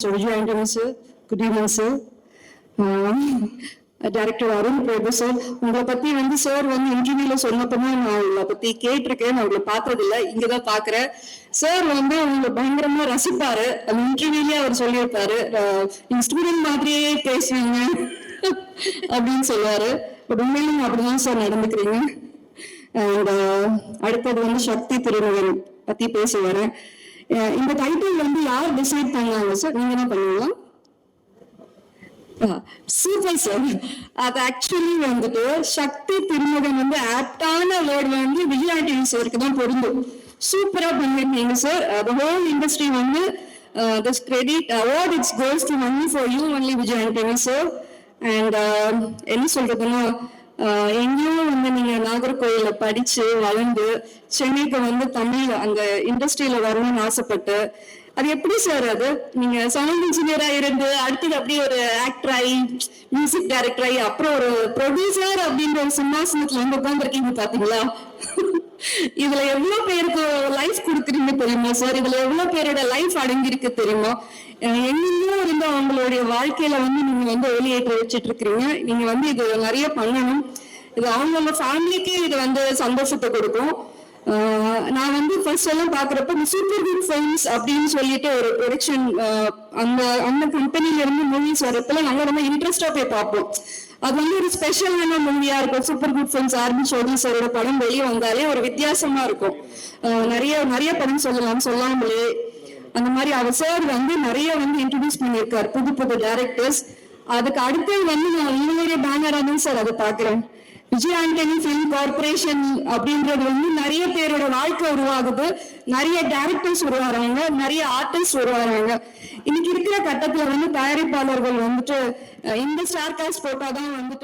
So Vijay Antony sir, good evening sir. Director Arun Prabhu sir, உங்களை பத்தி sir இன்டர்வியூல சொன்னப்பதான் நான் உங்களை பத்தி கேட்டிருக்கேன். நான் உங்களை பார்த்தது இல்லை, இங்கதான் பாக்குறேன். சார் உங்களை பயங்கரமா ரசிப்பாரு. அந்த இன்டர்வியூலயே அவர் சொல்லியிருப்பாரு, நீங்க ஸ்டூடெண்ட் மாதிரியே பேசுவீங்க அப்படின்னு சொல்லுவாரு. பட் உண்மையிலும் அப்படிதான் சார் நடந்துக்கிறீங்க. அண்ட் அடுத்தது சக்தி திருமகன் பத்தி பேசுவாரு. இந்த டைட்டில் யார் டிசைட் பண்ணாங்க சார்? நீங்க தான் பண்ணுவீங்களா? Super sir. அது ஆக்சுவலி சக்தி திருமகன் ஆப்டான வேர்டு விஜய் ஆண்டனி சாருக்கு தான் பொருந்தும். சூப்பரா பண்ணிருக்கீங்க sir. the whole industry this credit award it goes to only for you only Vijay Antony sir. And என்ன சொல்றதுன்னா, எங்கேயும் நீங்க நாகர்கோயில படிச்சு வளர்ந்து சென்னைக்கு தமிழ் அந்த இண்டஸ்ட்ரியில வரணும்னு ஆசைப்பட்டு, அது எப்படி சார்? அது நீங்க சவுண்ட் இன்ஜினியரா இருந்து அடுத்தது அப்படியே ஒரு ஆக்டர் ஆகி மியூசிக் டைரக்டர் ஆகி அப்புறம் ஒரு ப்ரொடியூசர் அப்படின்ற ஒரு சிம்மாசனத்துல உட்காந்துருக்கீங்க பாத்தீங்களா? இதுல எவ்வளவு பேருக்கு லைஃப் கொடுக்குறீங்க தெரியுமா சார்? இதுல எவ்வளவு பேரோட லைஃப் அடங்கி இருக்கு தெரியுமா? எங்கெங்கயோ இருந்து அவங்களுடைய வாழ்க்கையில நீங்க வெளியேற்ற வச்சுட்டு இருக்கிறீங்க. நீங்க இது நிறைய பண்ணணும். இது அவங்களோட ஃபேமிலிக்கு இது சந்தோஷத்தை கொடுக்கும். நான் ஃபர்ஸ்ட் எல்லாம் பாக்குறப்ப சூப்பர் குட் ஃபிலிம்ஸ் அப்படின்னு சொல்லிட்டு ஒரு ப்ரொடக்ஷன் அந்த கம்பெனில இருந்து மூவிஸ் வரப்பெல்லாம் நாங்க ரொம்ப இன்ட்ரெஸ்டா போய் பார்ப்போம். அது ஒரு ஸ்பெஷலான மூவியா இருக்கும். சூப்பர் குட் ஃபிலிம்ஸ் ஆர்பி சோதி சாரோட படம் வெளியே வந்தாலே ஒரு வித்தியாசமா இருக்கும். நிறைய நிறைய படம் சொல்லாமலே அந்த மாதிரி அவர் சார் நிறைய இன்ட்ரோடியூஸ் பண்ணியிருக்காரு புது புது டைரக்டர்ஸ். அதுக்கு அடுத்து நான் உங்களுடைய பேனரா தான் சார் அதை பாக்குறேன். விஜய் ஆண்டனி பிலிம் கார்பரேஷன் அப்படின்றது நிறைய பேரோட வாழ்க்கை உருவாகுது. நிறைய டைரக்டர்ஸ் உருவாகிறாங்க, நிறைய ஆர்டிஸ்ட் உருவாகிறாங்க. இன்னைக்கு இருக்கிற கட்டத்துல தயாரிப்பாளர்கள் இந்த ஸ்டார் காஸ்ட் போட்டாதான் நம்ம